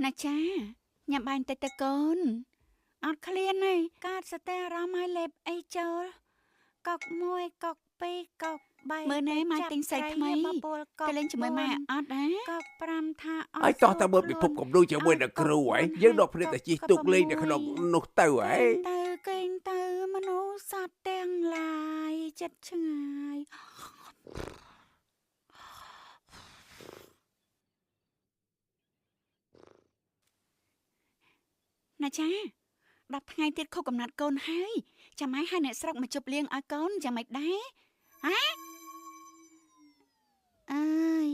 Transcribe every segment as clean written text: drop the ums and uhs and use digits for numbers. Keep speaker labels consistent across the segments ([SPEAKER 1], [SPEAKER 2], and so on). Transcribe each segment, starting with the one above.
[SPEAKER 1] ណាចាញ៉ាំបាញ់តិចទៅកូនអត់ឃ្លានទេកើតសតិអារម្មណ៍ឲ្យលេបអីចូលកុក1កុក2កុក3មើលណែម៉ែទិញស្រីថ្មីទៅលេងជាមួយម៉ែអត់ណាកុក5ថាអត់
[SPEAKER 2] ហើយតោះតែមើលពិភពគំនូជាមួយនឹងគ្រូហើយយើងដកភ្នែកតែជិះទូកលេងនៅក្នុងនោះទៅហើយ
[SPEAKER 1] ទៅកេងទៅមនុស្សសត្វទាំងឡាយចិត្តឆ្ងាយណាចា10ថ្ងៃទៀតខុសកំណត់កូនហើយចាំម៉ែឲ្យអ្នកស្រុកមកជប់លៀងឲ្យកូនយ៉ាងម៉េចដែរហ៎អើយ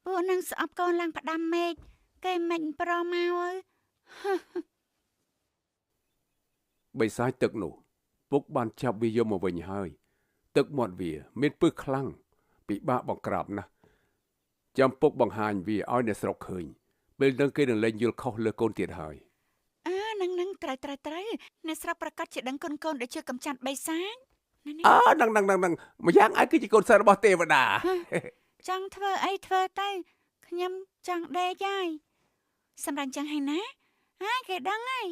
[SPEAKER 1] ពួកនឹងស្អប់កូនឡើងផ្ដាំមេឃគេមិនប្រមកអើយ
[SPEAKER 2] បិសាចទឹកនោះពុកបានចាប់វាយកមកវិញហើយទឹកមាត់វាមានពឹសខ្លាំងពិបាកបង្ក្រាបណាស់ចាំពុកបង្ហាញវាឲ្យអ្នកស្រុកឃើញពេលនឹងគេនឹងលែងយល់ខុសលើកូនទៀតហើយ
[SPEAKER 1] នឹងត្រូវអ្នកស្រាប់ប្រកាសជាដឹងកូនដែលជួយកំចាត់បិសាច
[SPEAKER 2] នឹងម្យ៉ាងឯងគឺជាកូនសិស្សរបស់ទេវតា
[SPEAKER 1] ចង់ធ្វើអីធ្វើទៅខ្ញុំចង់ដេកហើយសម្រាប់ចឹងហើយណាគេដឹងហើយ